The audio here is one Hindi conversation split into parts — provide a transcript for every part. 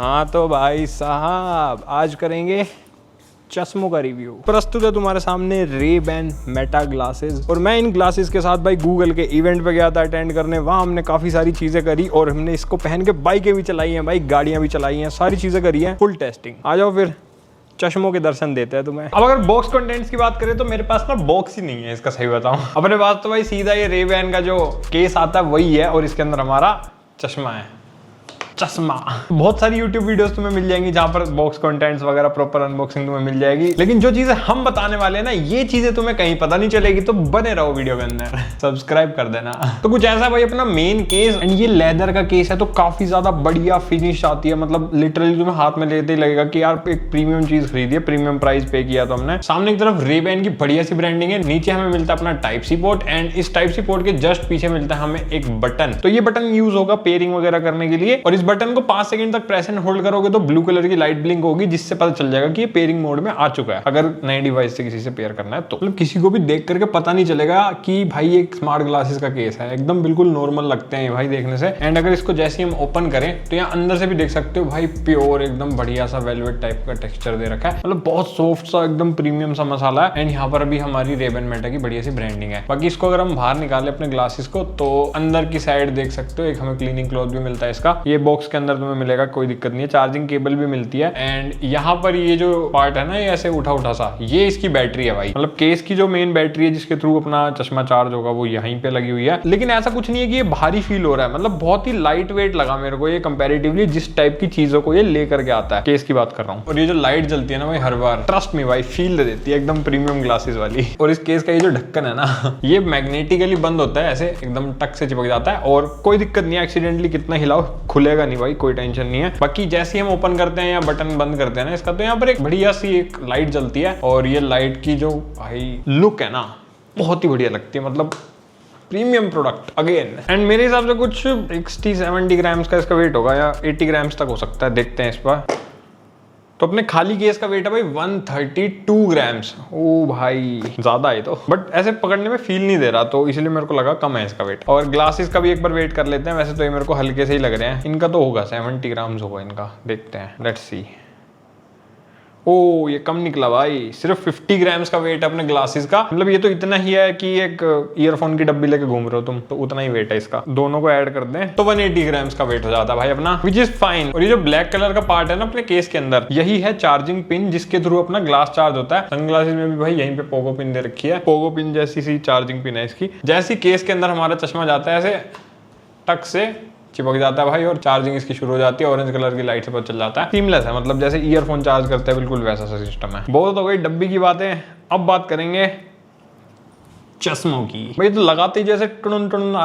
हाँ तो भाई साहब आज करेंगे चश्मों का रिव्यू। प्रस्तुत है तुम्हारे सामने रे-बैन मेटा ग्लासेस। और मैं इन ग्लासेस के साथ भाई गूगल के इवेंट पे गया था अटेंड करने। वहाँ हमने काफी सारी चीजें करी और हमने इसको पहन के बाइकें भी चलाई हैं भाई, गाड़ियां भी चलाई हैं, सारी चीजें करी हैं, फुल टेस्टिंग। आ जाओ फिर चश्मों के दर्शन देते हैं तुम्हें। अब अगर बॉक्स कंटेंट्स की बात करें तो मेरे पास ना बॉक्स ही नहीं है इसका, सही बताऊं। अपने पास तो भाई सीधा ये रे-बैन का जो केस आता है वही है और इसके अंदर हमारा चश्मा है। चश्मा बहुत सारी YouTube वीडियोस तुम्हें मिल जाएंगी जहां पर बॉक्स कंटेंट्स वगैरह प्रॉपर अनबॉक्सिंग तुम्हें मिल जाएगी, लेकिन जो चीजें हम बताने वाले हैं ना ये चीजें तुम्हें कहीं पता नहीं चलेगी, तो बने रहो वीडियो के अंदर। सब्सक्राइब कर देना। तो कुछ ऐसा भाई अपना मेन केस, एंड ये लेदर का केस है तो काफी ज्यादा बढ़िया फिनिश आती है। मतलब लिटरली तुम्हें हाथ में लेते ही लगेगा कि यार एक प्रीमियम चीज खरीदी है, प्रीमियम प्राइस पे किया तो हमने। सामने की तरफ रे-बैन की बढ़िया सी ब्रांडिंग है, नीचे हमें मिलता है अपना टाइप सी पोर्ट, एंड इस टाइप सी पोर्ट के जस्ट पीछे मिलता है हमें एक बटन। तो ये बटन यूज होगा पेयरिंग वगैरह करने के लिए, और इस बटन को 5 सेकंड तक प्रेस एंड होल्ड करोगे तो ब्लू कलर की लाइट ब्लिंक होगी, जिससे पता चल जाएगा कि ये पेयरिंग मोड में आ चुका है, अगर नए डिवाइस से किसी से पेयर करना है तो। मतलब किसी को भी देख करके पता नहीं चलेगा कि भाई एक स्मार्ट ग्लासेस का केस है, एकदम बिल्कुल नॉर्मल लगते हैं भाई देखने से। एंड अगर इसको जैसे ही हम ओपन करें तो यहाँ अंदर से भी देख सकते हो भाई प्योर एकदम बढ़िया सा वेलवेट टाइप का टेक्सचर दे रखा है, मतलब बहुत सॉफ्ट सा एकदम प्रीमियम सा मसाला है। एंड यहाँ पर अभी हमारी रे-बैन मेटा की बढ़िया सी ब्रांडिंग है। बाकी इसको अगर हम बाहर निकाले अपने ग्लासेस को तो अंदर की साइड देख सकते हो एक हमें क्लीनिंग क्लॉथ भी मिलता है इसका। ये बॉक्स के अंदर तुम्हें मिलेगा, कोई दिक्कत नहीं है। चार्जिंग केबल भी मिलती है, एंड यहाँ पर ये जो पार्ट है ना ये ऐसे उठा उठा सा, ये इसकी बैटरी है भाई। मतलब केस की जो मेन बैटरी है जिसके थ्रू अपना चश्मा चार्ज होगा वो यहीं पे लगी हुई है। लेकिन ऐसा कुछ नहीं है कि ये भारी फील हो रहा है, मतलब बहुत ही लाइट वेट लगा मेरे को ये कंपैरेटिवली जिस टाइप की चीजों को ये लेकर के आता है। केस की बात कर रहा हूँ। और ये जो लाइट जलती है ना भाई हर बार, ट्रस्ट में भाई फील देती है एकदम प्रीमियम ग्लासेस वाली। और इस केस का ये जो ढक्कन है ना ये मैग्नेटिकली बंद होता है, ऐसे एकदम टक से चिपक जाता है और कोई दिक्कत नहीं है, एक्सीडेंटली कितना हिलाओ खुलेगा नहीं भाई, कोई टेंशन नहीं है। बाकी जैसे ही हम ओपन करते हैं या बटन बंद करते हैं ना इसका, तो यहाँ पर एक बढ़िया सी एक लाइट जलती है, और ये लाइट की जो भाई लुक है ना बहुत ही बढ़िया लगती है, मतलब प्रीमियम प्रोडक्ट अगेन। एंड मेरे हिसाब से कुछ 60-70 ग्राम्स का इसका वेट होगा या 80 ग्राम्स तक हो सकता है, देखते हैं इस पर। तो अपने खाली केस का वेट है भाई 132 ग्राम्स। ओ भाई ज्यादा है तो, बट ऐसे पकड़ने में फील नहीं दे रहा तो इसलिए मेरे को लगा कम है इसका वेट। और ग्लासेस का भी एक बार वेट कर लेते हैं, वैसे तो ये मेरे को हल्के से ही लग रहे हैं। इनका तो होगा 70 ग्राम्स होगा इनका, देखते हैं, लेट्स सी। ओ ये कम निकला भाई, सिर्फ 50 ग्राम्स का वेट है अपने ग्लासेस का। मतलब ये तो इतना ही है कि एक ईयरफोन की डब्बी लेके घूम रहे हो तुम, तो उतना ही वेट है इसका। दोनों को ऐड कर दें तो 180 ग्राम्स का वेट हो जाता है भाई अपना, विच इज फाइन। और ये जो ब्लैक कलर का पार्ट है ना अपने केस के अंदर, यही है चार्जिंग पिन जिसके थ्रू अपना ग्लास चार्ज होता है। सनग्लासेस में भी भाई यहीं पे पोगो पिन दे रखी है, पोगो पिन जैसी सी चार्जिंग पिन है इसकी। जैसी केस के अंदर हमारा चश्मा जाता है ऐसे टक से चिपक जाता है भाई, और चार्जिंग इसकी शुरू हो जाती है, ऑरेंज कलर की लाइट से पता चल जाता है। सीमलेस है, मतलब जैसे ईयरफोन चार्ज करते हैं बिल्कुल वैसा सा सिस्टम है। बहुत हो गई डब्बी की बातें, अब बात करेंगे चश्मों की। भाई तो लगाते ही जैसे टुन टुन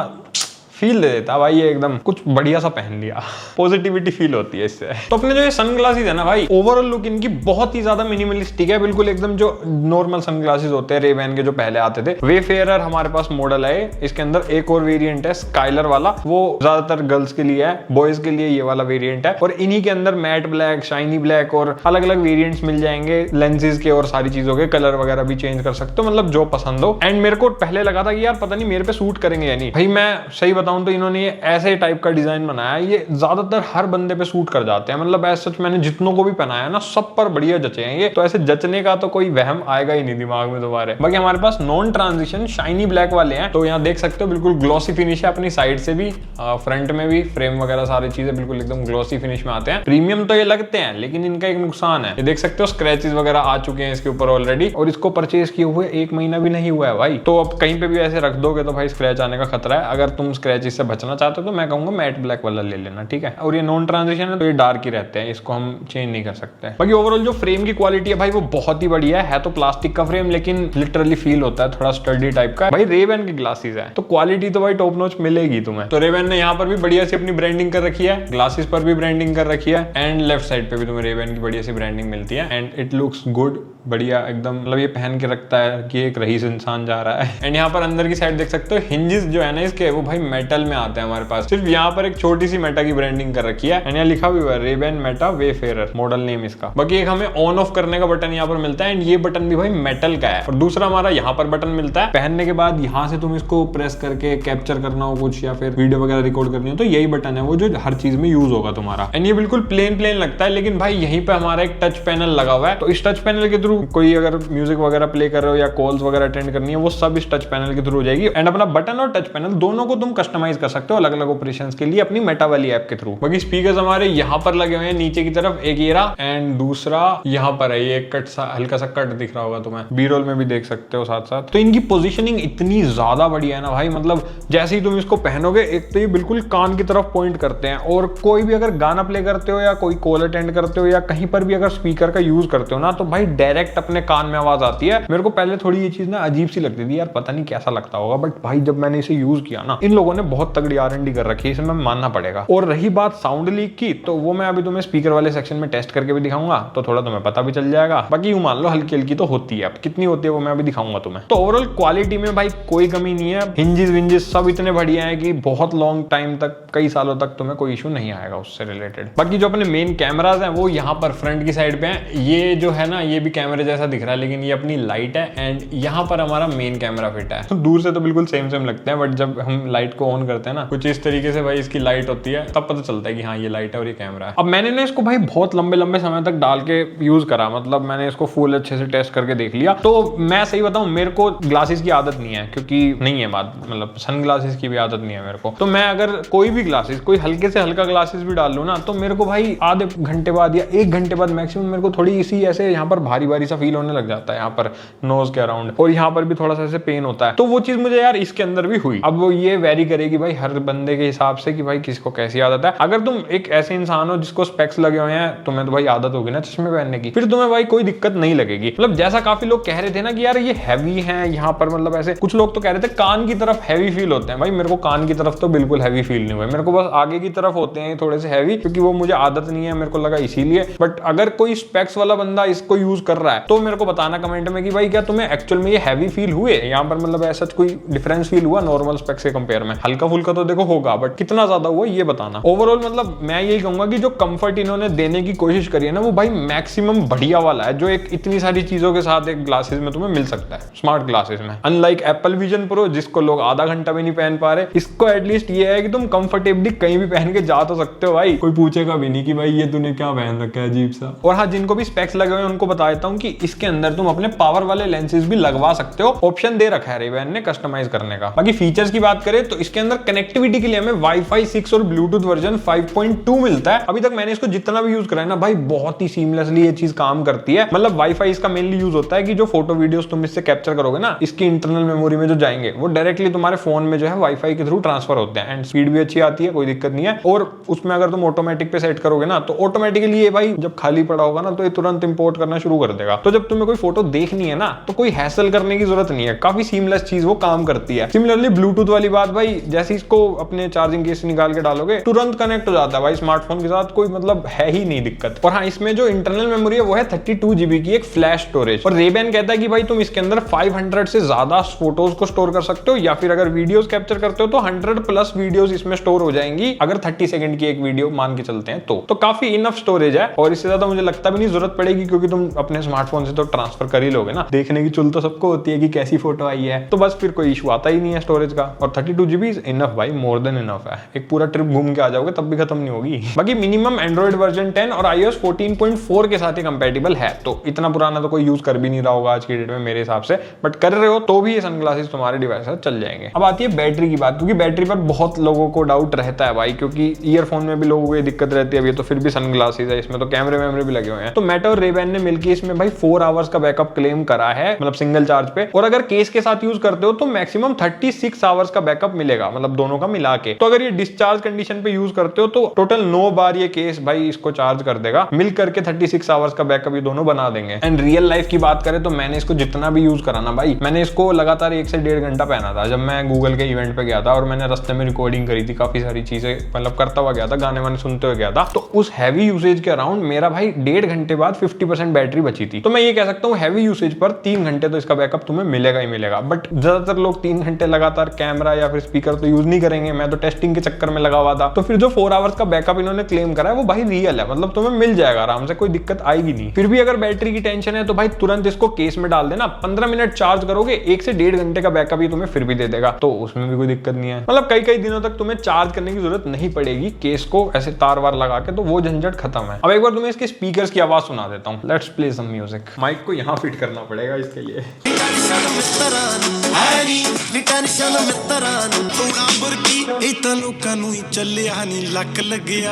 फील दे देता भाई, ये एकदम कुछ बढ़िया सा पहन लिया, पॉजिटिविटी फील होती है इससे। तो अपने जो ये सनग्लासेस है ना भाई, ओवरऑल लुक इनकी बहुत ही ज्यादा मिनिमलिस्टिक है, बिल्कुल एकदम जो नॉर्मल सनग्लासेस होते हैं रे-बैन के जो पहले आते थे। वेफेयर हमारे पास मॉडल है, इसके अंदर एक और वेरिएंट है स्काइलर वाला, वो ज्यादातर गर्ल्स के लिए है, बॉयज के लिए ये वाला वेरिएंट है। और इन्हीं के अंदर मैट ब्लैक, शाइनी ब्लैक और अलग अलग वेरिएंट्स मिल जाएंगे लेंसेज के, और सारी चीजों के कलर वगैरह भी चेंज कर सकते हो, मतलब जो पसंद हो। एंड मेरे को पहले लगा था कि यार पता नहीं मेरे पे सूट करेंगे या नहीं, भाई मैं सही बताऊं तो इन्होंने ये ऐसे टाइप का डिजाइन बनाया है, ये ज्यादातर हर बंदे पे सूट कर जाते हैं। मतलब ऐसा सच मैंने जितनों को भी पहनाया ना सब पर बढ़िया जचे हैं ये, तो ऐसे जचने का तो कोई वहम आएगा ही नहीं दिमाग में दोबारा। बाकी हमारे पास नॉन ट्रांजिशन शाइनी ब्लैक वाले हैं, तो यहाँ देख सकते हो बिल्कुल ग्लॉसी फिनिश है, अपनी साइड से भी फ्रंट में भी, फ्रेम वगैरह सारी चीजें बिल्कुल एकदम ग्लॉसी फिनिश में आते हैं। प्रीमियम तो ये लगते हैं, लेकिन इनका एक नुकसान है, ये देख सकते हो स्क्रैचेस वगैरह आ चुके हैं इसके ऊपर ऑलरेडी, और इसको परचेज किए हुए 1 महीना भी नहीं हुआ है भाई। तो अब कहीं पे भी ऐसे रख दोगे तो भाई स्क्रैच आने का खतरा है। अगर तुम स्क्रैचेस से बचना चाहते हो तो मैं कहूंगा मैट ब्लैक वाला ले लेना, ठीक है। और ये नॉन ट्रांजिशन है तो ये डार्क ही रहते हैं, इसको हम चेंज नहीं कर सकते। बाकी ओवरऑल जो फ्रेम की क्वालिटी है भाई वो बहुत ही बढ़िया है तो प्लास्टिक का फ्रेम, लेकिन लिटरली फील होता है थोड़ा स्टर्डी टाइप का। भाई रे-बैन की ग्लासेस है तो क्वालिटी तो भाई टॉप नॉच मिलेगी तुम्हें। तो रे-बैन ने यहाँ पर भी बढ़िया सी अपनी ब्रांडिंग कर रखी है, ग्लासेस पर भी ब्रांडिंग कर रखी है, एंड लेफ्ट साइड पे भी तुम्हें रे-बैन की बढ़िया सी ब्रांडिंग मिलती है। एंड इट लुक्स गुड, बढ़िया एकदम, मतलब ये पहन के रखता है कि एक रईस इंसान जा रहा है। एंड यहाँ पर अंदर की साइड देख सकते हो हिंजेस जो है ना इसके, वो भाई मेटल में आते हैं हमारे पास। सिर्फ यहाँ पर एक छोटी सी मेटा की ब्रांडिंग कर रखी है, एंड यहाँ लिखा भी हुआ है Ray-Ban Meta Wayfarer, model name इसका। बाकी एक हमें ऑन ऑफ करने का बटन यहाँ पर मिलता है, एंड ये बटन भी भाई मेटल का है। और दूसरा हमारा यहाँ पर बटन मिलता है, पहनने के बाद यहाँ से तुम इसको प्रेस करके कैप्चर करना हो कुछ या फिर वीडियो वगैरह रिकॉर्ड करनी हो तो यही बटन है वो जो हर चीज में यूज होगा तुम्हारा। एंड ये बिल्कुल प्लेन लगता है, लेकिन भाई यहीं पे हमारा एक टच पैनल लगा हुआ है, तो इस टच पैनल के थ्रू कोई अगर म्यूजिक वगैरह प्ले कर रहे हो या कॉल्स वगैरह अटेंड करनी है वो सब इस टच पैनल के थ्रू हो जाएगी। एंड अपना बटन और टच पैनल दोनों को तुम कस्टमाइज कर सकते हो अलग अलग ऑपरेशंस के लिए अपनी मेटा वाली ऐप के थ्रू। बाकी स्पीकर्स हमारे यहाँ पर लगे हुए हैं नीचे की तरफ, एक ये रहा एंड दूसरा यहाँ पर है, ये कट सा हल्का सा कट दिख रहा होगा तुम्हें, बी रोल में भी देख सकते हो साथ साथ। तो इनकी पोजीशनिंग इतनी ज्यादा बढ़िया है ना भाई, मतलब जैसे ही तुम इसको पहनोगे एक तो ये बिल्कुल कान की तरफ पॉइंट करते हैं, और कोई भी अगर गाना प्ले करते हो या कोई कॉल अटेंड करते हो या कहीं पर भी अगर स्पीकर का यूज करते हो ना तो भाई डायरेक्ट अपने कान में आवाज आती है। मेरे को पहले थोड़ी ये चीज ना अजीब सी लगती थी यार, पता नहीं कैसा लगता होगा, बट भाई जब मैंने इसे यूज किया ना, इन लोगों ने बहुत तगड़ी R&D कर रखी है, इसे मैं मानना पड़ेगा। और रही बात साउंड लीक की, तो वो मैं अभी तुम्हें स्पीकर वाले सेक्शन में टेस्ट करके भी दिखाऊंगा, तो थोड़ा तुम्हें पता भी चल जाएगा। बाकी यूं मान लो हल्की हल्की तो होती है, अब कितनी होती है वो मैं अभी दिखाऊंगा तुम्हें। तो ओवरऑल क्वालिटी में भाई कोई कमी नहीं है, हिंजेस विंजेस सब इतने बढ़िया है कि बहुत लॉन्ग टाइम तक, कई सालों तक तुम्हें कोई इशू नहीं आएगा उससे रिलेटेड। बाकी जो अपने मेन कैमराज हैं वो यहाँ पर फ्रंट की साइड पे हैं, ये जो है ना ये भी कैमरे जैसा दिख रहा है, लेकिन ये अपनी लाइट है, एंड यहाँ पर हमारा मेन कैमरा फिट है। तो दूर से तो बिल्कुल सेम लगते हैं, बट जब हम लाइट को ऑन करते हैं ना कुछ इस तरीके से भाई इसकी लाइट होती है, तब पता चलता है कि हाँ ये लाइट है और ये कैमरा है। अब मैंने ना इसको भाई बहुत लंबे समय तक डाल के यूज करा, मतलब मैंने इसको फुल अच्छे से टेस्ट करके देख लिया। तो मैं सही बताऊं, मेरे को ग्लासेस की आदत नहीं है, क्योंकि नहीं है बात, मतलब सन ग्लासेस की भी आदत नहीं है मेरे को। तो मैं अगर कोई भी ग्लासेस, कोई हल्के से हल्का ग्लासेस भी डाल लूं ना, तो मेरे को भाई आधे घंटे बाद या 1 घंटे बाद मैक्सिमम मेरे को थोड़ी इसी ऐसे यहाँ पर भारी भारी सा फील होने लग जाता है, यहाँ पर नोज के अराउंड, और यहाँ पर भी थोड़ा सा ऐसे पेन होता है। तो वो चीज मुझे यार इसके अंदर भी हुई। अब वो ये वेरी करेगी भाई हर बंदे के हिसाब से कि भाई किसको कैसी आदत है। अगर तुम एक ऐसे इंसान हो जिसको स्पेक्स लगे हुए हैं, तुम्हें तो भाई आदत होगी ना चश्मे पहनने की, फिर तुम्हें भाई कोई दिक्कत नहीं लगेगी। मतलब जैसा काफी लोग कह रहे थे ना कि यार ये हैवी है यहाँ पर, मतलब ऐसे कुछ लोग तो कह रहे थे कान की तरफ हैवी फील होते हैं। भाई मेरे को कान की तरफ तो बिल्कुल हैवी फील नहीं हुआ, मेरे को बस आगे की तरफ होते हैं थोड़े से हैवी, क्योंकि वो मुझे आदत नहीं है, मेरे को लगा इसीलिए। बट अगर कोई स्पेक्स वाला बंदा इसको यूज कर रहा है तो मेरे को बताना कमेंट में कि भाई क्या तुम्हें एक्चुअल में ये हैवी फील हुए यहाँ पर, मतलब ऐसा कोई डिफरेंस फील हुआ नॉर्मल स्पेक्स के कंपेयर में। हल्का फुल्का तो देखो होगा, बट कितना ज्यादा हुआ ये बताना। ओवरऑल मतलब मैं यही कहूंगा कि जो कंफर्ट इन्होंने देने की कोशिश करी है ना, वो भाई मैक्सिमम बढ़िया वाला है, जो एक इतनी सारी चीजों के साथ एक ग्लासेस में तुम्हें मिल सकता है, स्मार्ट ग्लासेस में। अनलाइक एप्पल विजन प्रो जिसको लोग आधा घंटा भी नहीं पहन पा रहे, इसको एटलीस्ट ये है कि तुम कंफर्टेबली कहीं भी पहन के जा तो सकते हो भाई, कोई पूछेगा भी नहीं कि भाई ये तूने क्या पहन रखा है अजीब सा। और हाँ, जिनको भी स्पेक्स लगे हुए हैं उनको बता देता हूँ कि इसके अंदर तुम अपने पावर वाले लेंसेज भी लगवा सकते हो, ऑप्शन दे रखा है Ray-Ban ने कस्टमाइज करने का। बाकी फीचर्स की बात करें तो इसके अंदर कनेक्टिविटी के लिए हमें Wi-Fi 6 और ब्लूटूथ वर्जन 5.2 मिलता है। अभी तक मैंने इसको जितना भी यूज करा है ना भाई, बहुत ही सीमलेसली ये चीज काम करती है। मतलब Wi-Fi इसका मेनली यूज होता है कि जो फोटो वीडियोस तुम इससे कैप्चर करोगे ना, इसकी इंटरनल मेमोरी में जो जाएंगे वो डायरेक्टली तुम्हारे फोन में जो है Wi-Fi के थ्रू ट्रांसफर होते हैं, एंड स्पीड भी अच्छी आती है, कोई दिक्कत नहीं है। और उसमें अगर तुम ऑटोमेटिक पे सेट करोगे ना, तो ऑटोमेटिकली ये भाई जब खाली पड़ा होगा ना तो ये तुरंत इंपोर्ट करना शुरू कर देगा। तो जब तुम्हें कोई फोटो देखनी है ना, तो कोई हैसल करने की जरूरत नहीं है, काफी सीमलेस चीज वो काम करती है। सिमिलरली ब्लूटूथ वाली बात भाई, जैसे इसको अपने चार्जिंग केस से निकाल के डालोगे तुरंत कनेक्ट हो जाता है भाई स्मार्टफोन के साथ, कोई मतलब है ही नहीं दिक्कत। और हाँ, इसमें जो इंटरनल मेमोरी है वो है 32 GB की एक फ्लैश स्टोरेज। और Ray-Ban कहता है कि भाई तुम इसके अंदर 500 से ज्यादा फोटोज को स्टोर कर सकते हो, या फिर अगर वीडियोस कैप्चर करते हो तो 100+ वीडियोस इसमें स्टोर हो जाएंगी, अगर 30 सेकंड की एक वीडियो मान के चलते हैं तो काफी इनफ स्टोरेज है। और इससे ज्यादा मुझे लगता भी नहीं जरूरत पड़ेगी, क्योंकि तुम अपने स्मार्टफोन से तो ट्रांसफर कर ही लोगे ना, देखने की चुल तो सबको होती है कि कैसी फोटो आई है, तो बस फिर कोई इशू आता ही नहीं है स्टोरेज का। और 32 GB इनफ भाई, मोर देन इनफ है, एक पूरा ट्रिप घूम के आ जाओगे तब भी खत्म नहीं होगी। बाकी मिनिमम एंड्रॉइड वर्जन 10 और iOS 14.4 के साथ ही कंपैटिबल है, तो इतना पुराना तो कोई यूज कर भी नहीं रहा होगा आज की डेट में मेरे हिसाब से, बट कर रहे हो तो भी ये सनग्लासेस तुम्हारे डिवाइस से चल जाएंगे। अब आती है बैटरी की बात, क्योंकि बैटरी पर बहुत लोगों को डाउट रहता है भाई, क्योंकि ईयरफोन में भी लोगों को ये दिक्कत रहती है। अब ये तो फिर भी सनग्लासेस है, इसमें तो कैमरे वैमरे भी लगे हुए हैं। तो मेटा और Ray-Ban ने मिलकर इसमें भाई 4 आवर्स का बैकअप क्लेम करा है, मतलब सिंगल चार्ज पे। और अगर केस के साथ यूज करते हो तो मैक्सिमम 36 आवर्स का बैकअप मिलेगा, मतलब दोनों का मिला के। तो अगर ये डिस्चार्ज कंडीशन पे यूज करते हो तो टोटल 9 बार ये केस भाई इसको चार्ज कर देगा, मिल करके 36 आवर्स का बैकअप ये दोनों बना देंगे। एंड रियल लाइफ की बात करें तो मैंने इसको जितना भी यूज करा ना भाई, मैंने इसको लगातार 1 से 1.5 घंटा पहना था। जब मैं गूगल के इवेंट पे गया था और मैंने रास्ते में रिकॉर्डिंग करी थी, काफी सारी चीजें मतलब करता हुआ गया था, गाने वाने सुनते हुए गया था, तो उस हैवी यूसेज के अराउंड मेरा भाई 1.5 घंटे बाद 50% बैटरी बची थी। तो मैं ये कह सकता हूँ हैवी यूसेज पर 3 घंटे तो इसका बैकअप तुम्हें मिलेगा ही मिलेगा। बट ज्यादातर लोग 3 घंटे लगातार कैमरा या फिर स्पीकर तो यूज नहीं करेंगे, मैं तो टेस्टिंग के चक्कर में लगा हुआ था। तो फिर जो 4 आवर्स का बैकअप इन्होंने क्लेम करा है वो भाई रियल है, मतलब तुम्हें मिल जाएगा आराम से, कोई दिक्कत आएगी नहीं। फिर भी अगर बैटरी की टेंशन है तो भाई तुरंत इसको केस में डाल देना, 15 मिनट चार्ज करोगे 1 से 1.5 घंटे का बैकअप ही तुम्हें फिर भी दे देगा, तो उसमें भी कोई दिक्कत नहीं है। मतलब कई दिनों तक तुम्हें चार्ज करने की जरूरत नहीं पड़ेगी केस को ऐसे तार वार लगा के, तो वो झंझट खत्म है। अब एक बार तुम्हें इसके स्पीकर्स की आवाज सुना देता हूँ। Let's play some music. Mic को यहाँ फिट करना पड़ेगा इसके लिए।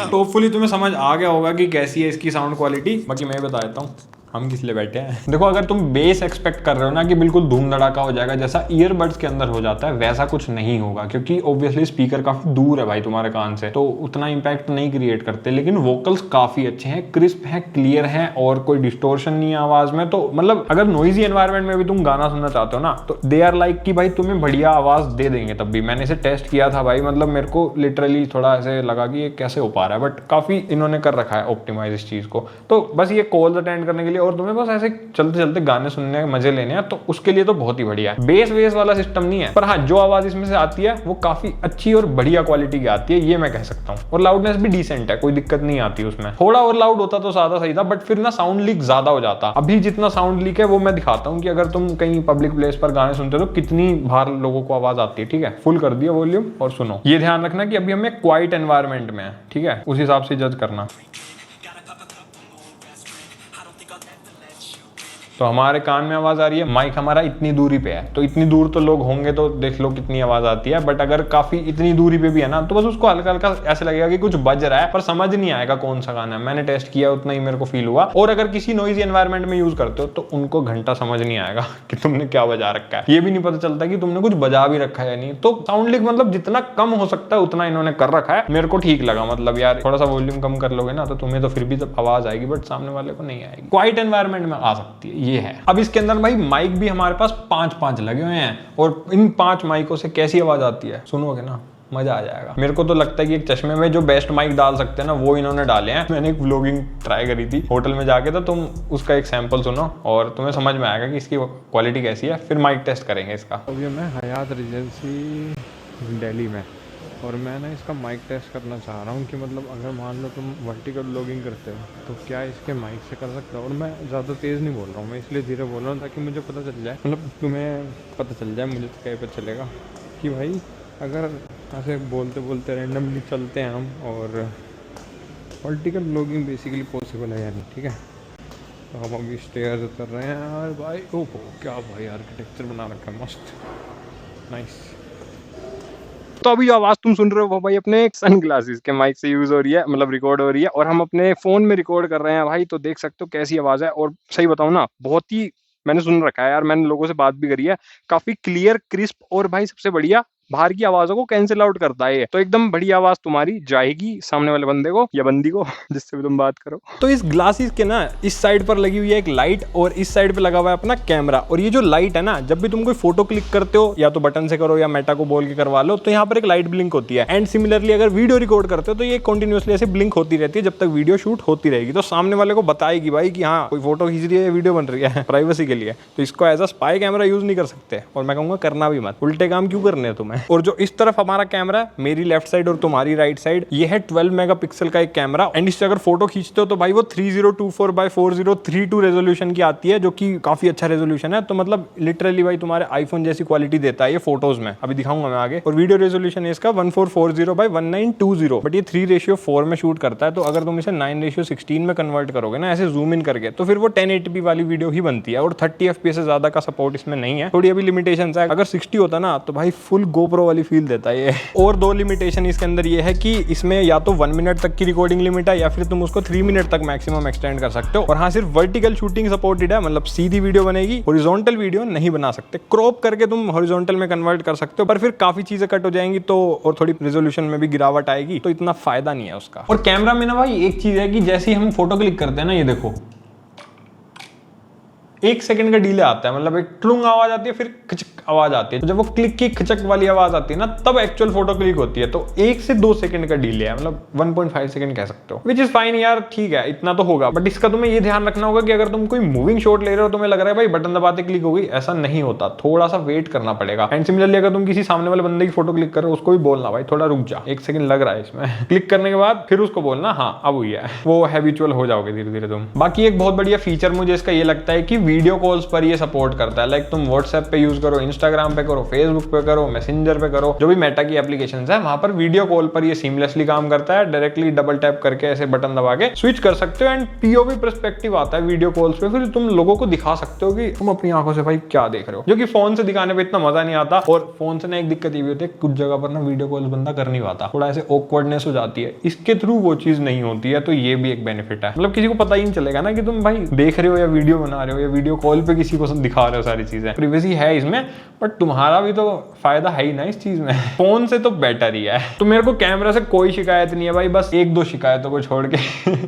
होपफुली तुम्हें समझ आ गया होगा कि कैसी है इसकी साउंड क्वालिटी। बाकी मैं बता देता हूँ हम किस लिए बैठे हैं। देखो, अगर तुम बेस एक्सपेक्ट कर रहे हो ना कि बिल्कुल धूम धड़ाका हो जाएगा जैसा ईयरबड्स के अंदर हो जाता है, वैसा कुछ नहीं होगा, क्योंकि ऑब्वियसली स्पीकर काफी दूर है भाई तुम्हारे कान से, तो उतना इंपैक्ट नहीं क्रिएट करते। लेकिन वोकल्स काफी अच्छे हैं, क्रिस्प हैं, क्लियर हैं और कोई डिस्टोर्शन नहीं है आवाज में। तो मतलब अगर नॉइजी एनवायरनमेंट में भी तुम गाना सुनना चाहते हो ना, तो दे आर लाइक कि भाई तुम्हें बढ़िया आवाज दे देंगे। तब भी मैंने इसे टेस्ट किया था भाई, मतलब मेरे को लिटरली थोड़ा ऐसे लगा कि ये कैसे हो पा रहा है, बट काफी इन्होंने कर रखा है ऑप्टिमाइज इस चीज को। तो बस ये कॉल्स अटेंड करने के लिए और तुम्हें बस ऐसे चलते चलते गाने सुनने के मजे लेने हैं, तो उसके लिए तो बहुत ही बढ़िया है। बेस वेस वाला सिस्टम नहीं है, पर हाँ जो आवाज इसमें से आती है वो काफी अच्छी और बढ़िया क्वालिटी की आती है, ये मैं कह सकता हूँ। और लाउडनेस भी डिसेंट है, कोई दिक्कत नहीं आती उसमें। थोड़ा और लाउड होता तो ज्यादा सही था, बट फिर ना साउंड लीक ज्यादा हो जाता। अभी जितना साउंड लीक है वो मैं दिखाता हूँ कि अगर तुम कहीं पब्लिक प्लेस पर गाने सुनते हो तो कितनी बाहर लोगों को आवाज आती है। ठीक है, फुल कर दिया वॉल्यूम और सुनो। ये ध्यान रखना कि अभी हमें क्वाइट एनवायरनमेंट में है, ठीक है, उस हिसाब से जज करना। तो हमारे कान में आवाज आ रही है, माइक हमारा इतनी दूरी पे है, तो इतनी दूर तो लोग होंगे तो देख लो कितनी आवाज आती है। बट अगर काफी इतनी दूरी पे भी है ना, तो बस उसको हल्का हल्का ऐसे लगेगा कि कुछ बज रहा है, पर समझ नहीं आएगा कौन सा गाना है। मैंने टेस्ट किया, उतना ही मेरे को फील हुआ। और अगर किसी नॉइजी एनवायरनमेंट में यूज करते हो तो उनको घंटा समझ नहीं आएगा कि तुमने क्या बजा रखा है। ये भी नहीं पता चलता कि तुमने कुछ बजा भी रखा है या नहीं। तो साउंड लीक मतलब जितना कम हो सकता है उतना इन्होंने कर रखा है, मेरे को ठीक लगा। मतलब यार थोड़ा सा वॉल्यूम कम कर लोगे ना तो तुम्हें तो फिर भी तो आवाज आएगी, बट सामने वाले को नहीं आएगी। क्वाइट एनवायरनमेंट में आ सकती है, ये है। अब इसके अंदर भाई माइक भी हमारे पास 5 लगे हुए हैं, और इन 5 माइकों से कैसी आवाज आती है सुनोगे ना, मजा आ जाएगा। मेरे को तो लगता है कि एक चश्मे में जो बेस्ट माइक डाल सकते हैं ना, वो इन्होंने डाले हैं। मैंने एक व्लॉगिंग ट्राई करी थी होटल में जाके, तो तुम उसका एक सैंपल सुनो और तुम्हें समझ में आएगा कि इसकी क्वालिटी कैसी है। फिर माइक टेस्ट करेंगे इसका। अभी मैं हयात रेजेंसी दिल्ली में, और मैं ना इसका माइक टेस्ट करना चाह रहा हूँ कि मतलब अगर मान लो तुम वर्टिकल व्लॉगिंग करते हो तो क्या इसके माइक से कर सकते हो। और मैं ज़्यादा तेज़ नहीं बोल रहा हूँ, मैं इसलिए धीरे बोल रहा हूँ ताकि मुझे पता चल जाए, मतलब तुम्हें पता चल जाए, मुझे तो क्या पता चलेगा कि भाई अगर ऐसे बोलते बोलते रैंडमली चलते हैं हम, और वर्टिकल व्लॉगिंग बेसिकली पॉसिबल है या नहीं। ठीक है, तो हम अभी स्टेयर्स उतर रहे हैं यार भाई। ओहो क्या भाई आर्किटेक्चर बना रखा है, मस्त, नाइस। तो अभी जो आवाज तुम सुन रहे हो वो भाई अपने सन ग्लासेस के माइक से यूज हो रही है, मतलब रिकॉर्ड हो रही है, और हम अपने फोन में रिकॉर्ड कर रहे हैं भाई। तो देख सकते हो कैसी आवाज है। और सही बताऊं ना, बहुत ही मैंने सुन रखा है यार, मैंने लोगों से बात भी करी है, काफी क्लियर, क्रिस्प, और भाई सबसे बढ़िया बाहर की आवाजों को कैंसिल आउट करता है। तो एकदम बढ़िया आवाज तुम्हारी जाएगी सामने वाले बंदे को या बंदी को, जिससे भी तुम बात करो। तो इस ग्लासेस के ना इस साइड पर लगी हुई है एक लाइट, और इस साइड पे लगा हुआ है अपना कैमरा। और ये जो लाइट है ना, जब भी तुम कोई फोटो क्लिक करते हो, या तो बटन से करो या मेटा को बोल के करवा लो, तो यहाँ पर एक लाइट ब्लिंक होती है। एंड सिमिलरली अगर वीडियो रिकॉर्ड करते हो तो ये कंटिन्यूअसली ऐसे ब्लिंक होती रहती है जब तक वीडियो शूट होती रहेगी। तो सामने वाले को बताएगी भाई कि हाँ कोई फोटो खींच रही है, वीडियो बन रही है, प्राइवेसी के लिए। तो इसको as a spy camera use नहीं कर सकते, और मैं कहूंगा करना भी मत, उल्टे काम क्यों करने हैं तुम्हें। और जो इस तरफ हमारा कैमरा है, मेरी लेफ्ट साइड और तुम्हारी राइट साइड, ये है 12 मेगापिक्सल का एक कैमरा। एंड इससे अगर फोटो खींचते हो तो भाई वो 3024x4032 रेजोल्यूशन की आती है, जो कि काफी अच्छा रेजोल्यूशन है। तो मतलब लिटरली भाई तुम्हारे आईफोन जैसी क्वालिटी देता है ये फोटोज में, अभी दिखाऊंगा मैं आगे। और वीडियो रेजोल्यूशन है इसका 1440x1920, बट ये 3:4 में शूट करता है। तो अगर तुम इसे 9:16 में कन्वर्ट करोगे ना ऐसे जूम इन करके, तो फिर वो 1080p वाली वीडियो ही बनती है। और 30 FPS से ज्यादा का सपोर्ट इसमें नहीं है, थोड़ी अभी लिमिटेशन है। अगर 60 होता ना तो भाई फुल गोप्रो वाली फील देता है ये। और 2 लिमिटेशन इसके अंदर ये है कि इसमें या तो 1 मिनट तक की रिकॉर्डिंग लिमिट है, या फिर तुम उसको 3 मिनट तक मैक्सिमम एक्सटेंड कर सकते हो। और हाँ, सिर्फ वर्टिकल शूटिंग सपोर्टेड है, मतलब सीधी वीडियो बनेगी, हॉरिजॉन्टल वीडियो नहीं बना सकते। क्रॉप करके तुम हॉरिजॉन्टल में कन्वर्ट कर सकते हो, पर फिर काफी चीजें कट हो जाएंगी, तो और थोड़ी रेजोल्यूशन में भी गिरावट आएगी, तो इतना फायदा नहीं है उसका। और कैमरा में ना भाई एक चीज है कि जैसे ही हम फोटो क्लिक करते हैं ना, ये देखो 1 सेकंड का डिले आता है, मतलब एक क्लुंग आवाज आती है, फिर खचक आवाज आती है। तो जब वो क्लिक की खचक वाली आवाज आती है ना, तब एक्चुअल फोटो क्लिक होती है। तो 1 से 2 सेकंड का डिले है, मतलब 1.5 सेकंड कह सकते हो, विच इज फाइन यार, ठीक है, इतना तो होगा। बट इसका तुम्हें ये ध्यान रखना होगा कि अगर तुम कोई मूविंग शॉट ले रहे हो, तुम्हें लग रहा है भाई बटन दबाते क्लिक हो गई, ऐसा नहीं होता, थोड़ा सा वेट करना पड़ेगा। एंड सिमिलरली अगर तुम किसी सामने वाले बंदे की फोटो क्लिक कर रहे हो, उसको भी बोलना भाई थोड़ा रुक जा, 1 सेकंड लग रहा है इसमें। क्लिक करने के बाद फिर उसको बोलना हाँ अब हुई है, वो हैबिचुअल हो जाओगे धीरे धीरे तुम। बाकी एक बहुत बढ़िया फीचर मुझे इसका ये लगता है कि वीडियो कॉल्स पर ये सपोर्ट करता है। लाइक तुम व्हाट्सएप पे यूज करो, इंस्टाग्राम पे करो, फेसबुक पे करो, मैसेंजर पे करो, जो भी मेटा की एप्लीकेशंस है वहां पर वीडियो कॉल पर ये सीमलेसली काम करता है। डायरेक्टली डबल टैप करके ऐसे बटन दबा के स्विच कर सकते हो एंड पीओवी पर्सपेक्टिव आता है वीडियो कॉल्स पे, फिर तुम लोगों को दिखा सकते हो कि तुम अपनी आंखों से भाई क्या देख रहे हो, जो कि फोन से दिखाने पे इतना मजा नहीं आता। और फोन से ना एक दिक्कत ये भी होती है, कुछ जगह पर ना वीडियो कॉल बंदा कर नहीं पाता, थोड़ा ऐसे ऑकवर्डनेस हो जाती है, इसके थ्रू वो चीज नहीं होती है। तो ये भी एक बेनिफिट है, मतलब किसी को पता ही नहीं चलेगा ना कि तुम भाई देख रहे हो या वीडियो बना रहे हो या वीडियो कॉल पे किसी को दिखा रहे हो, सारी चीजें प्रिवेसी है इसमें, बट तुम्हारा भी तो फायदा है ही ना इस चीज में। फोन से तो बेटर ही है। तो मेरे को कैमरा से कोई शिकायत नहीं है भाई, बस 1-2 शिकायतों को छोड़ के।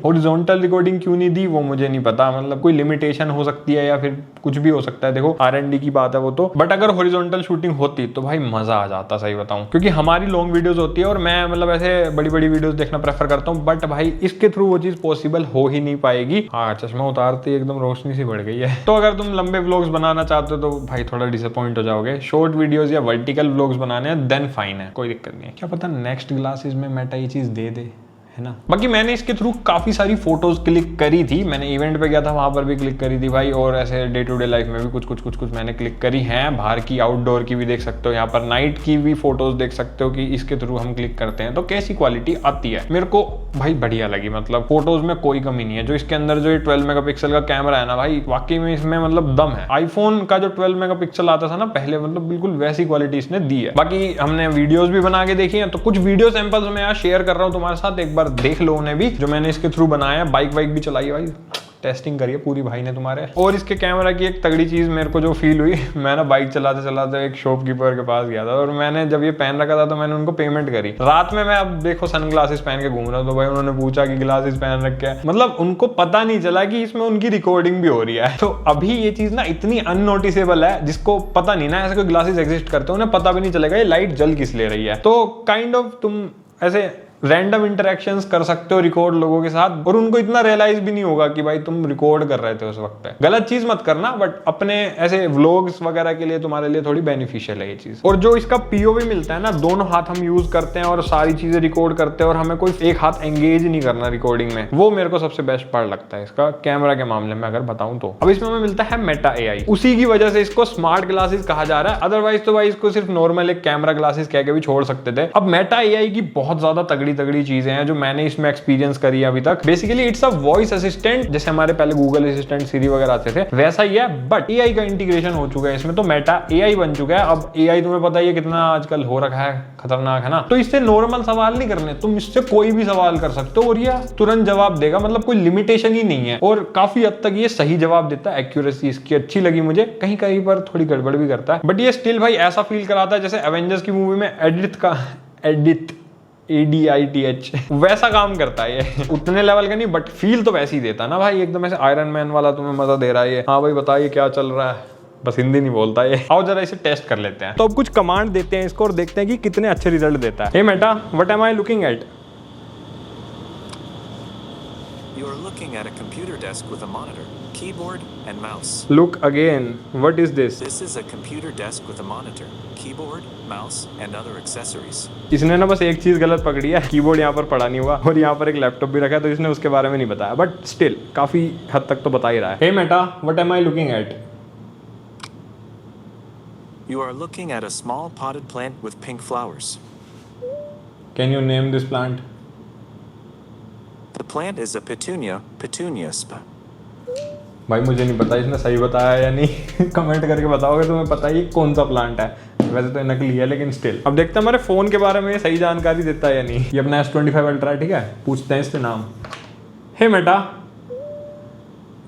हॉरिजॉन्टल रिकॉर्डिंग क्यों नहीं दी वो मुझे नहीं पता, मतलब कोई लिमिटेशन हो सकती है या फिर कुछ भी हो सकता है, देखो R&D की बात है वो तो। बट अगर हॉरिजॉन्टल शूटिंग होती तो भाई मजा आ जाता, सही बताऊं, क्योंकि हमारी लॉन्ग वीडियोस होती है और मैं मतलब ऐसे बड़ी बड़ी वीडियोस देखना प्रेफर करता हूँ, बट भाई इसके थ्रू वो चीज पॉसिबल हो ही नहीं पाएगी। हाँ, चश्मा उतारते ही एकदम रोशनी सी बढ़ गई है। तो अगर तुम लंबे व्लॉग्स बनाना चाहते हो तो भाई थोड़ा डिसअपॉइंट हो जाओगे। शॉर्ट वीडियोस या वर्टिकल व्लॉग्स बनाने हैं देन फाइन है, कोई दिक्कत नहीं है। क्या पता नेक्स्ट ग्लासेस में मेटा ये चीज दे दे, है ना। बाकी मैंने इसके थ्रू काफी सारी फोटोज क्लिक करी थी, मैंने इवेंट पे गया था वहां पर भी क्लिक करी थी भाई, और ऐसे डे टू डे लाइफ में भी कुछ मैंने क्लिक करी हैं। बाहर की, आउटडोर की भी देख सकते हो, यहाँ पर नाइट की भी फोटोज देख सकते हो कि इसके थ्रू हम क्लिक करते हैं तो कैसी क्वालिटी आती है। मेरे को भाई बढ़िया लगी, मतलब फोटोज में कोई कमी नहीं है। जो इसके अंदर जो 12 मेगापिक्सल का कैमरा है ना भाई, वाकई में इसमें मतलब दम है। आईफोन का जो 12 मेगापिक्सल आता था ना पहले, मतलब बिल्कुल वैसी क्वालिटी इसने दी है। बाकी हमने वीडियोज भी बना के देखी है, तो कुछ वीडियो सैंपल्स मैं यहाँ शेयर कर रहा हूँ तुम्हारे साथ, एक बार देख लो उन्हें भी, जो मैंने इसके थ्रू बनाया। बाइक भी चलाई भाई, टेस्टिंग करी है पूरी भाई ने तुम्हारे। और इसके कैमरा की एक तगड़ी चीज मेरे को जो फील हुई, मैं ना बाइक चलाते चलाते एक शॉपकीपर के पास गया था और मैंने जब ये पहन रखा था तो मैंने उनको पेमेंट करी। रात में मैं अब देखो सनग्लासेस पहन के घूम रहा हूं, तो भाई उन्होंने पूछा कि ग्लासेस पहन रखे हैं, मतलब उनको पता नहीं चला कि इसमें उनकी रिकॉर्डिंग भी हो रही है। तो अभी ये चीज ना इतनी अननोटिसेबल है, जिसको पता नहीं ना ऐसे कोई ग्लासेस एग्जिस्ट करते हैं, उन्हें पता भी नहीं चलेगा ये लाइट जल किस ले रही है। तो काइंड ऑफ तुम ऐसे रैंडम इंटरेक्शंस कर सकते हो रिकॉर्ड लोगों के साथ, और उनको इतना रियलाइज भी नहीं होगा कि भाई तुम रिकॉर्ड कर रहे थे उस वक्त। गलत चीज मत करना, बट अपने ऐसे व्लॉग्स वगैरह के लिए तुम्हारे लिए थोड़ी बेनिफिशियल है ये चीज। और जो इसका पीओवी मिलता है ना, दोनों हाथ हम यूज करते हैं और सारी चीजें रिकॉर्ड करते हैं और हमें कोई एक हाथ एंगेज नहीं करना रिकॉर्डिंग में, वो मेरे को सबसे बेस्ट पार्ट लगता है इसका कैमरा के मामले में अगर बताऊं तो। अब इसमें हमें मिलता है मेटा AI, उसी की वजह से इसको स्मार्ट ग्लासेस कहा जा रहा है, अदरवाइज तो भाई इसको सिर्फ नॉर्मल एक कैमरा ग्लासेस कह के भी छोड़ सकते थे। अब मेटा AI की बहुत ज्यादा तगड़ी चीजें हैं जो मैंने इसमें एक्सपीरियंस करी है अभी तक। Basically it's a voice assistant, जैसे हमारे पहले गूगल असिस्टेंट, सिरी वगैरह आते थे, वैसा ही है, बट AI का इंटीग्रेशन हो चुका है इसमें, तो मेटा AI बन चुका है। अब AI तुम्हें पता ही है कितना आजकल हो रखा है, खतरनाक है ना। तो इससे नॉर्मल सवाल नहीं करने, तुम इससे कोई भी सवाल कर सकते हो और ये तुरंत जवाब देगा, मतलब कोई लिमिटेशन ही नहीं है। और काफी हद तक ये सही जवाब देता है, एक्यूरेसी इसकी अच्छी लगी मुझे। कहीं कहीं पर थोड़ी गड़बड़ भी करता है, बट ये स्टिल भाई ऐसा फील कराता है जैसे एवेंजर्स की मूवी में एडिथ ADITH वैसा काम करता है ये। उतने लेवल का नहीं, बट फील तो वैसे ही देता ना भाई, एकदम ऐसे आयरन मैन वाला तुम्हें मजा दे रहा है ये। हाँ भाई बताइए क्या चल रहा है, बस हिंदी नहीं बोलता ये। आओ जरा इसे टेस्ट कर लेते हैं। तो अब कुछ कमांड देते हैं इसको और देखते हैं कि कितने अच्छे रिजल्ट देता है। Hey Meta, what am I looking at? You are looking at a computer desk with a monitor, keyboard and mouse. Look again. What is this? This is a computer desk with a monitor, keyboard, mouse and other accessories. इसने ना बस एक चीज गलत पकड़ी है, कीबोर्ड यहाँ पर पड़ा नहीं हुआ और यहाँ पर एक लैपटॉप भी रखा है, तो इसने उसके बारे में नहीं बताया, बट स्टिल काफी हद तक तो बता ही रहा है। Hey Meta, what am I looking at? You are looking at a small potted plant with pink flowers. Can you name this plant? The plant is a petunia, petuniaspa. भाई मुझे नहीं पता इसने सही बताया या नहीं। कमेंट करके बताओगे तुम्हें पता ही कौन सा प्लांट है। वैसे तो नकली है लेकिन स्टिल। अब देखते हैं हमारे फोन के बारे में सही जानकारी देता है या नहीं। ये अपना S25 अल्ट्रा है, ठीक है। पूछते हैं इससे नाम। Hey Meta,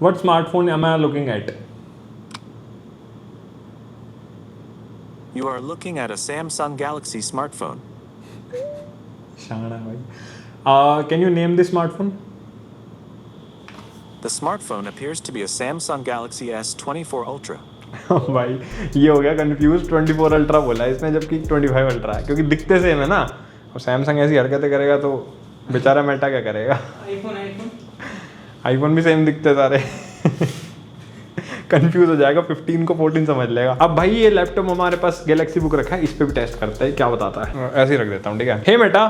what smartphone am I looking at? You are looking at a Samsung Galaxy smartphone. शाना भाई। Can you name this smartphone? The smartphone appears to be a Samsung Galaxy S24 Ultra. भाई ये हो गया कंफ्यूज, 24 अल्ट्रा बोला इसने जबकि 25 अल्ट्रा है, क्योंकि दिखते सेम है ना। और सैमसंग ऐसी हरकतें करेगा तो बेचारा मेटा क्या करेगा। आईफोन भी सेम दिखते सारे। कंफ्यूज हो जाएगा, 15 को 14 समझ लेगा। अब भाई ये लैपटॉप हमारे पास गैलेक्सी बुक रखा है, इस पे भी टेस्ट करते हैं क्या बताता है। ऐसे ही रख देता हूँ, ठीक है। Hey Meta,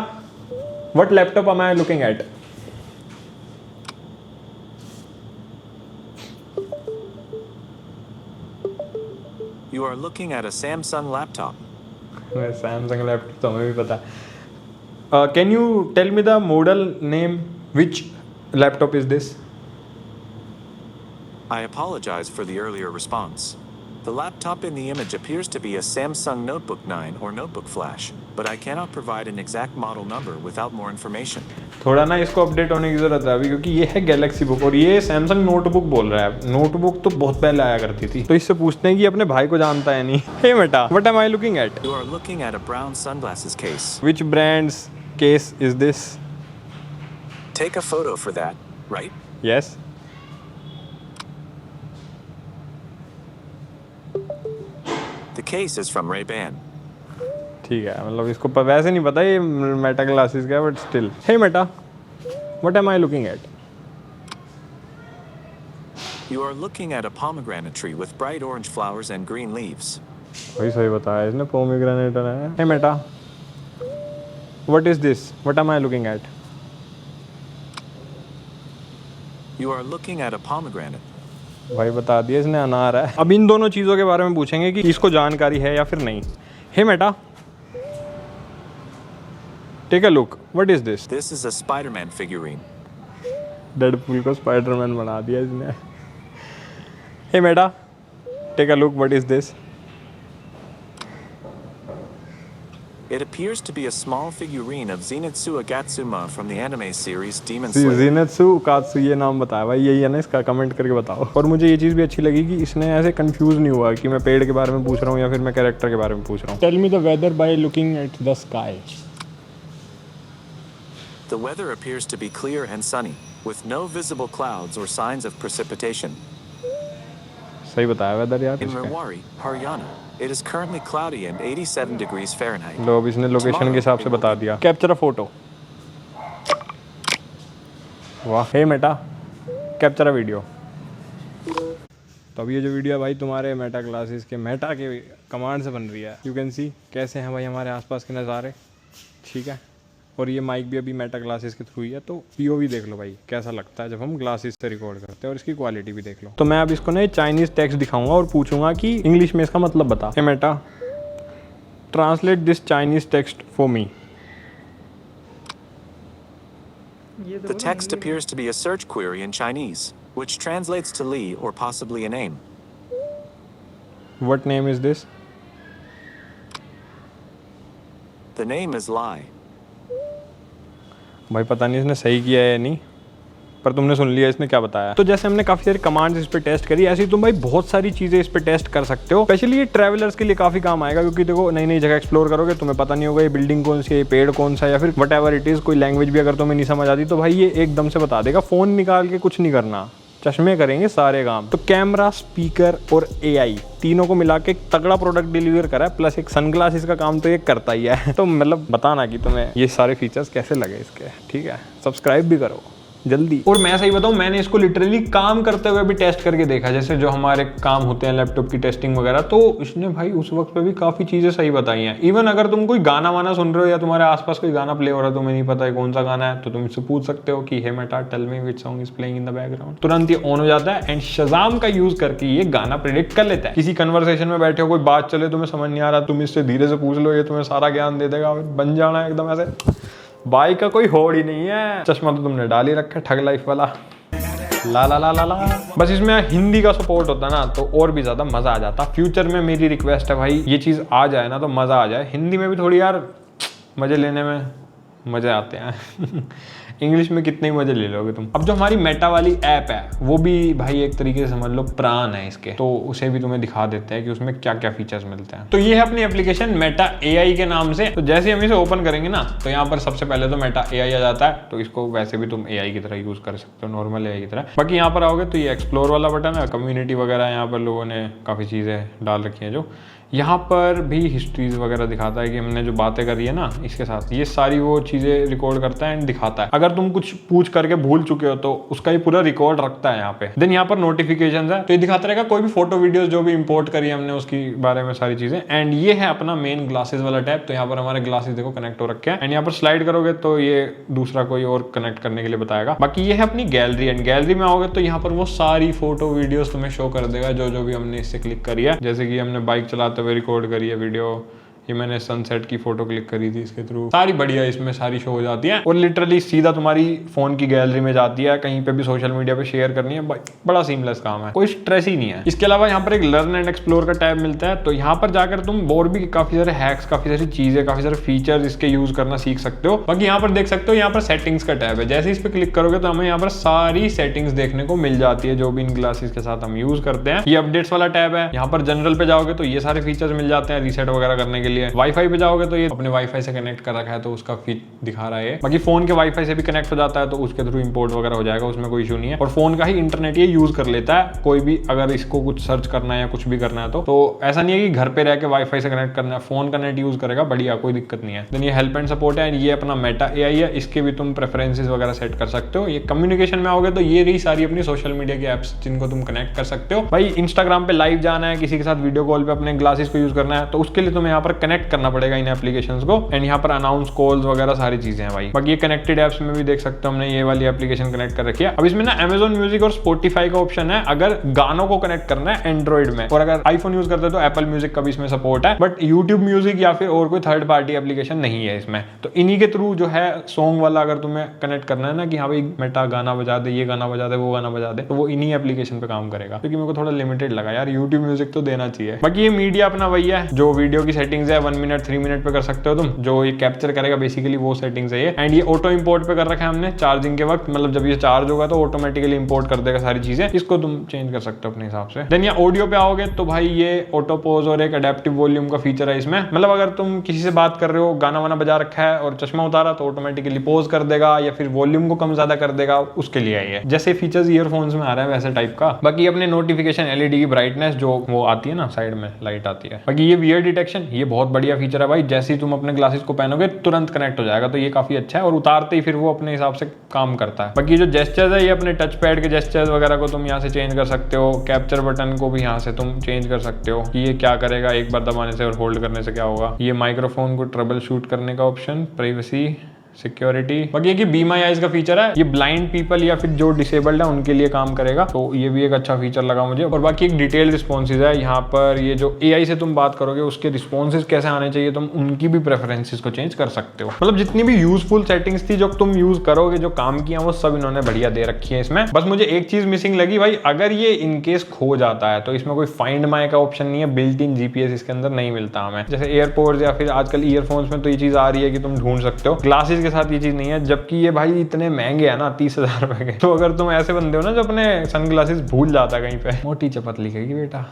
what laptop am I looking at? You are looking at a Samsung laptop. Samsung laptop तो हमें भी पता है। Can you tell me the model name, which laptop is this? I apologize for the earlier response. The laptop in the image appears to be a Samsung Notebook 9 or Notebook Flash, but I cannot provide an exact model number without more information. थोड़ा ना इसको अपडेट होने की जरूरत है अभी, क्योंकि ये है गैलेक्सी बुक और ये सैमसंग नोटबुक बोल रहा है। नोटबुक तो बहुत पहले आया करती थी, तो इससे पूछते हैं कि अपने भाई को जानता है नहीं। हे बेटा, what am I looking at? You are looking at a brown sunglasses case. Which brands case is this? Take a photo for that, right? Yes. The case is from Ray-Ban. ठीक है, मतलब इसको वैसे नहीं पता ये मेटा ग्लासेस का, but still. Hey Meta, what am I looking at? You are looking at a pomegranate tree with bright orange flowers and green leaves. वही सही बताया इसने, पोमीग्रेनेट है। Hey Meta, what is this? What am I looking at? You are looking at a pomegranate. भाई बता दिया इसने, अनार है। अब इन दोनों चीज़ों के बारे में पूछेंगे कि इसको जानकारी है या फिर नहीं। Hey Meta, take a look, what is this? This is a Spider-Man figurine. Deadpool को स्पाइडरमैन बना दिया इसने। Hey Meta, take a look, what is this? It appears to be a small figurine of Zenitsu Agatsuma from the anime series Demon Slayer. ज़ीनेत्सु कात्सु, ये नाम बताया भाई, यही है ना इसका? कमेंट करके बताओ। और मुझे ये चीज़ भी अच्छी लगी कि इसने ऐसे कंफ्यूज नहीं हुआ कि मैं पेड़ के बारे में पूछ रहा हूँ या फिर मैं कैरेक्टर के बारे में पूछ रहा हूँ। Tell me the weather by looking at the sky. The weather appears to be clear and sunny, with no visible clouds or signs of precipitation. सही बताया वेदर यार In इसका। Rewari, Haryana, it is currently cloudy and 87 degrees Fahrenheit. लो, अब इसने लोकेशन के हिसाब से बता दिया। कैप्चर अ फोटो। वाह। हे मेटा, कैप्चर अ वीडियो। तो अब ये जो वीडियो है भाई तुम्हारे मेटा ग्लासेस के मेटा के कमांड से बन रही है। यू कैन सी कैसे हैं भाई हमारे आसपास के नज़ारे, ठीक है। और ये माइक भी अभी मेटा ग्लासेस के थ्रू ही है, तो पीओवी देख लो भाई कैसा लगता है जब हम ग्लासेस से रिकॉर्ड करते हैं, और इसकी क्वालिटी भी देख लो। तो मैं अब इसको ना चाइनीज टेक्स्ट दिखाऊंगा और पूछूंगा कि इंग्लिश में इसका मतलब बता। Hey Meta, translate this Chinese text for me. The text appears to be a search query in Chinese, which translates to Li or possibly a name. What name is this? The name is Lai. भाई पता नहीं इसने सही किया है या नहीं, पर तुमने सुन लिया इसने क्या बताया। तो जैसे हमने काफ़ी सारी कमांड्स इस पे टेस्ट करी, ऐसे ही तुम भाई बहुत सारी चीज़ें इस पे टेस्ट कर सकते हो। स्पेशली ये ट्रैवलर्स के लिए काफ़ी काम आएगा, क्योंकि देखो नई नई जगह एक्सप्लोर करोगे, तुम्हें पता नहीं होगा ये बिल्डिंग कौन सी है, ये पेड़ कौन सा है, या फिर वट एवर इट इज़। कोई लैंग्वेज भी अगर तुम्हें नहीं समझ आती तो भाई ये एकदम से बता देगा। फ़ोन निकाल के कुछ नहीं करना, चश्मे करेंगे सारे काम। तो कैमरा, स्पीकर और एआई तीनों को मिला के एक तगड़ा प्रोडक्ट डिलीवर करा है, प्लस एक सनग्लासेस का काम तो ये करता ही है। तो मतलब बताना कि तुम्हें ये सारे फीचर्स कैसे लगे इसके, ठीक है। सब्सक्राइब भी करो जल्दी। और मैं सही बताऊं, मैंने इसको लिटरली काम करते हुए भी टेस्ट करके देखा, जैसे जो हमारे काम होते हैं लैपटॉप की टेस्टिंग वगैरह, तो इसने भाई उस वक्त पे भी काफ़ी चीज़ें सही बताई हैं। इवन अगर तुम कोई गाना वाना सुन रहे हो या तुम्हारे आसपास कोई गाना प्ले हो रहा है, तुम्हें नहीं पता है कौन सा गाना है, तो तुम इससे पूछ सकते हो कि hey Meta tell me which song is playing in the background. तुरंत ये ऑन हो जाता है एंड शज़ाम का यूज करके ये गाना प्रेडिक्ट कर लेता है। किसी कन्वर्सेशन में बैठे हो, कोई बात चले, तुम्हें समझ नहीं आ रहा, तुम इससे धीरे से पूछ लो, ये तुम्हें सारा ज्ञान दे देगा। बन जाना एकदम ऐसे, बाई का कोई होड़ ही नहीं है। चश्मा तो तुमने डाल ही रखा है, ठग लाइफ वाला। ला ला ला ला ला। बस इसमें हिंदी का सपोर्ट होता ना तो और भी ज़्यादा मज़ा आ जाता। फ्यूचर में मेरी रिक्वेस्ट है भाई, ये चीज़ आ जाए ना तो मज़ा आ जाए। हिंदी में भी थोड़ी यार मज़े लेने में मज़े आते हैं। इंग्लिश में कितने मजे ले लोगे तुम। अब जो हमारी मेटा वाली ऐप है वो भी भाई एक तरीके से समझ लो प्राण है इसके, तो उसे भी तुम्हें दिखा देते हैं कि उसमें क्या क्या फीचर्स मिलते हैं। तो ये है अपनी एप्लीकेशन मेटा AI के नाम से। तो जैसे हम इसे ओपन करेंगे ना तो यहाँ पर सबसे पहले तो मेटा AI आ जाता है, तो इसको वैसे भी तुम AI की तरह यूज कर सकते हो, नॉर्मल AI की तरह। बाकी यहाँ पर आओगे तो ये एक्सप्लोर वाला बटन है, कम्युनिटी वगैरह यहाँ पर लोगों ने काफी चीजें डाल रखी हैं। जो यहाँ पर भी हिस्ट्रीज वगैरह दिखाता है कि हमने जो बातें करी है ना इसके साथ, ये सारी वो चीजें रिकॉर्ड करता है एंड दिखाता है। अगर तुम कुछ पूछ करके भूल चुके हो तो उसका ये पूरा रिकॉर्ड रखता है यहाँ पे। देन यहाँ पर नोटिफिकेशंस है, तो ये दिखाता रहेगा कोई भी फोटो वीडियोस जो भी इंपोर्ट करी हमने उसकी बारे में सारी चीजें। एंड ये है अपना मेन ग्लासेस वाला टैब, तो यहाँ पर हमारे ग्लासेस देखो कनेक्ट हो रखे हैं। एंड यहाँ पर स्लाइड करोगे तो ये दूसरा कोई और कनेक्ट करने के लिए बताएगा। बाकी ये है अपनी गैलरी, एंड गैलरी में आओगे तो यहाँ पर वो सारी फोटो वीडियोस तुम्हें शो कर देगा जो भी हमने इससे क्लिक करी है। जैसे कि हमने बाइक चलाते हुए रिकॉर्ड करी है वीडियो, ये मैंने सनसेट की फोटो क्लिक करी थी इसके थ्रू, सारी बढ़िया इसमें सारी शो हो जाती है और लिटरली सीधा तुम्हारी फोन की गैलरी में जाती है। कहीं पे भी सोशल मीडिया पे शेयर करनी है, बड़ा सीमलेस काम है, कोई स्ट्रेस ही नहीं है। इसके अलावा यहाँ पर एक लर्न एंड एक्सप्लोर का टैब मिलता है, तो यहाँ पर जाकर तुम और भी काफी सारे हैक्स, काफी सारी चीजें, काफी सारे फीचर्स इसके यूज करना सीख सकते हो। बाकी यहाँ पर देख सकते हो यहाँ पर सेटिंग्स का टैब है, जैसे इस पे क्लिक करोगे तो हमें यहाँ पर सारी सेटिंग्स देखने को मिल जाती है जो भी इन ग्लासेस के साथ हम यूज करते हैं। ये अपडेट्स वाला टैब है, यहाँ पर जनरल पे जाओगे तो ये सारे फीचर्स मिल जाते हैं रीसेट वगैरह करने के लिए। वाईफाई पे जाओगे तो ये अपने वाईफाई से कनेक्ट कर रखा है तो उसका फीड दिखा रहा है। बाकी फोन के वाईफाई से भी कनेक्ट हो जाता है तो उसके थ्रू इंपोर्ट वगैरह हो जाएगा, उसमें कोई इशू नहीं है। और फोन का ही इंटरनेट ये यूज कर लेता है, कोई भी अगर इसको कुछ सर्च करना है या कुछ भी करना है तो ऐसा नहीं है कि घर पे रह के वाईफाई से कनेक्ट करना है, फोन का नेट यूज करेगा, बढ़िया, कोई दिक्कत नहीं है। देन ये हेल्प एंड सपोर्ट है, ये अपना मेटा AI है, इसके भी तुम प्रेफरेंसेस वगैरह सेट कर सकते हो। ये कम्युनिकेशन में आओगे तो ये रही सारी अपनी सोशल मीडिया की एप्स जिनको तुम कनेक्ट कर सकते हो। भाई इंस्टाग्राम पे लाइव जाना है, किसी के साथ वीडियो कॉल पे अपने ग्लासेस को यूज करना है तो उसके लिए तुम्हें यहाँ पर कनेक्ट करना पड़ेगा इन एप्लीकेशंस को। एंड यहाँ पर अनाउंस कॉल्स वगैरह सारी चीजें हैं भाई। बाकी ये कनेक्टेड एप्स में भी देख सकते हो हमने ये वाली एप्लीकेशन कनेक्ट कर रखी है। अब इसमें ना Amazon म्यूजिक और Spotify का ऑप्शन है अगर गानों को कनेक्ट करना है एंड्रॉइड में, और अगर आईफोन यूज करते हो तो एप्पल म्यूजिक का भी इसमें सपोर्ट है। बट यूट्यूब म्यूजिक या फिर और कोई थर्ड पार्टी एप्लीकेशन नहीं है इसमें, तो इन्हीं के थ्रू जो है सॉन्ग वाला अगर तुम्हें कनेक्ट करना है ना कि हाँ भाई मेटा गाना बजा दे, ये गाना बजा दे, वो गाना बजा दे, तो वो इन्हीं एप्लीकेशन पे काम करेगा। क्योंकि मेरे को थोड़ा लिमिटेड लगा यार, यूट्यूब म्यूजिक तो देना चाहिए। बाकी ये मीडिया अपना वही है जो वीडियो की सेटिंग्स है 1 मिनट 3 मिनट पे कर सकते हो तुम, जो ये कैप्चर करेगा बेसिकली वो सेटिंग्स है ये। एंड ये ऑटो इंपोर्ट पे कर रखा है हमने चार्जिंग के वक्त, मतलब जब ये चार्ज होगा तो ऑटोमेटिकली इंपोर्ट कर देगा सारी चीजें, इसको तुम चेंज कर सकते हो अपने हिसाब से। देन ये ऑडियो पे आओगे तो भाई ये ऑटो पोज और एक अडेप्टिव वॉल्यूम का फीचर है इसमें, मतलब अगर तुम किसी से बात कर रहे हो, गाना वाना बजा रखा है और चश्मा उतारा तो ऑटोमेटिकली पोज कर देगा या फिर वॉल्यूम को कम ज्यादा कर देगा, उसके लिए है जैसे फीचर्स ईयरफोन्स में आ रहा है वैसे टाइप का। बाकी अपने नोटिफिकेशन LED की ब्राइटनेस जो वो आती है ना साइड में लाइट आती है। बाकी ये वियर डिटेक्शन, ये बहुत बढ़िया फीचर है भाई, जैसे ही तुम अपने ग्लासेस को पहनोगे तुरंत कनेक्ट हो जाएगा, तो ये काफी अच्छा है और उतारते ही फिर वो अपने हिसाब से काम करता है। बाकी जो जेस्चर्स है ये अपने टच पैड के जेस्चर्स वगैरह को तुम यहाँ से चेंज कर सकते हो, कैप्चर बटन को भी यहाँ से तुम चेंज कर सकते हो कि ये क्या करेगा एक बार दबाने से और होल्ड करने से क्या होगा। ये माइक्रोफोन को ट्रबल शूट करने का ऑप्शन, प्राइवेसी, सिक्योरिटी। बाकी ये बी माई आईज का फीचर है, ये ब्लाइंड पीपल या फिर जो डिसेबल्ड है उनके लिए काम करेगा, तो ये भी एक अच्छा फीचर लगा मुझे। और बाकी एक डिटेल रिस्पॉन्सेज है यहाँ पर, ये जो AI से तुम बात करोगे उसके रिस्पॉन्सेज कैसे आने चाहिए तुम उनकी भी प्रेफरेंसेस को चेंज कर सकते हो। मतलब जितनी भी यूजफुल सेटिंग्स थी जो तुम यूज करोगे, जो काम किया वो सब इन्होंने बढ़िया दे रखी है इसमें। बस मुझे एक चीज मिसिंग लगी भाई, अगर ये इनकेस खो जाता है तो इसमें कोई फाइंड माई का ऑप्शन नहीं है, बिल्ट इन GPS इसके अंदर नहीं मिलता हमें, जैसे एयरपोर्ट्स या फिर आजकल ईयरफोन्स में तो ये चीज आ रही है कि तुम ढूंढ सकते हो, ग्लासेस के साथ ये चीज नहीं है। जबकि ये भाई इतने महंगे है ना 30,000 रुपए के, तो अगर तुम ऐसे बंदे हो ना जो अपने सनग्लासेस भूल जाता है कहीं पे, मोटी चपत लिखेगी बेटा,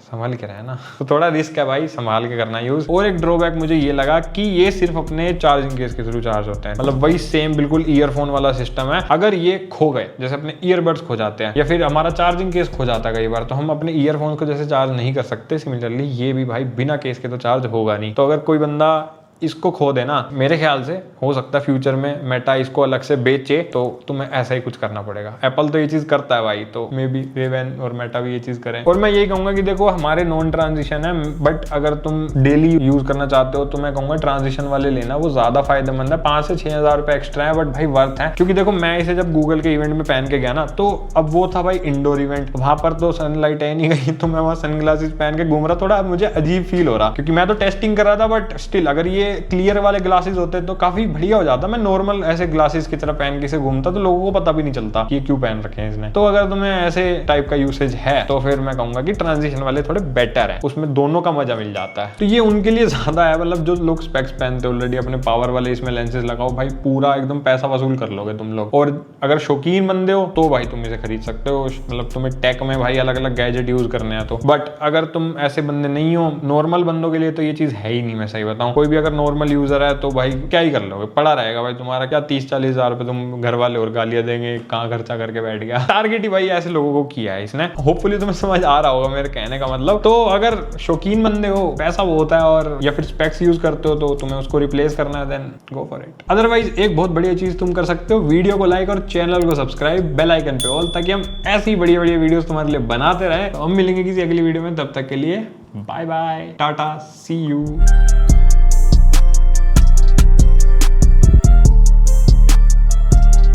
संभाल के रहना, तो थोड़ा रिस्क है भाई, संभाल के करना यूज। और एक ड्रॉबैक मुझे ये लगा कि ये सिर्फ अपने चार्जिंग केस के थ्रू चार्ज होते हैं, मतलब वही सेम बिल्कुल ईयरफोन वाला सिस्टम है। अगर ये खो गए, जैसे अपने ईयरबड्स खो जाते हैं या फिर हमारा चार्जिंग केस खो जाता है कई बार, तो हम अपने ईयरफोन को जैसे चार्ज नहीं कर सकते, सिमिलरली ये भी भाई बिना केस के तो चार्ज होगा नहीं। तो अगर कोई बंदा इसको खो देना, मेरे ख्याल से हो सकता है फ्यूचर में मेटा इसको अलग से बेचे, तो तुम्हें ऐसा ही कुछ करना पड़ेगा। एप्पल तो ये चीज करता है भाई, तो मे बी रेबेन और मेटा भी ये चीज करें। और मैं यही कहूंगा कि देखो हमारे नॉन ट्रांजिशन है, बट अगर तुम डेली यूज करना चाहते हो तो मैं कहूंगा ट्रांजिशन वाले लेना, वो ज्यादा फायदेमंद है। 5 से 6 हजार रुपए एक्स्ट्रा है, बट भाई वर्थ है। क्योंकि देखो मैं इसे जब गूगल के इवेंट में पहन के गया ना, तो अब वो था भाई इंडोर इवेंट, वहां पर तो सनलाइट है नहीं गई, तो मैं वहां सनग्लासेस पहन के घूम रहा, थोड़ा मुझे अजीब फील हो रहा, क्योंकि मैं तो टेस्टिंग कर रहा था, बट स्टिल अगर ये क्लियर वाले ग्लासेस होते तो काफी बढ़िया हो जाता। मैं नॉर्मल ऐसे ग्लासेस की तरह पहन के से घूमता तो लोगों को पता भी नहीं चलता कि ये क्यों पहन रखे हैं इसने। तो अगर तुम्हें ऐसे टाइप का यूसेज है तो फिर मैं कहूंगा कि ट्रांजिशन वाले थोड़े बेटर है, उसमें दोनों का मजा मिल जाता है। तो ये उनके लिए ज्यादा है, मतलब जो लोग स्पेक्स पहनते हो ऑलरेडी अपने पावर वाले इसमें लेंसेज लगाओ भाई, पूरा एकदम पैसा वसूल कर लोगे तुम लोग। और अगर शौकीन बंदे हो तो भाई तुम इसे खरीद सकते हो, मतलब तुम्हें टेक में भाई अलग अलग गैजेट यूज करने हैं तो। बट अगर तुम ऐसे बंदे नहीं हो, नॉर्मल बंदों के लिए तो ये चीज है ही नहीं। मैं सही बताऊं, कोई भी अगर नॉर्मल यूजर है तो भाई क्या ही कर लोगे, पड़ा रहेगा भाई तुम्हारा। क्या 30-40 हजार रुपए तुम घर वाले और गालियां देंगे, कहाँ खर्चा करके बैठ गया। टारगेट ही भाई ऐसे लोगों को किया है इसने। होपफुली तुम्हें समझ आ रहा होगा मेरे कहने का मतलब। तो अगर शौकीन बंदे हो, पैसा वो होता है, और या फिर स्पेक्स यूज करते हो तो तुम्हें उसको रिप्लेस करना है, then go for it. Otherwise एक बहुत बढ़िया चीज तुम कर सकते हो, वीडियो को लाइक और चैनल को सब्सक्राइब, बेल आइकन पे ऑल, ताकि हम ऐसी बढ़िया बढ़िया वीडियोस तुम्हारे लिए बनाते रहे। तो हम मिलेंगे किसी अगली वीडियो में, तब तक के लिए bye bye, tata, see you.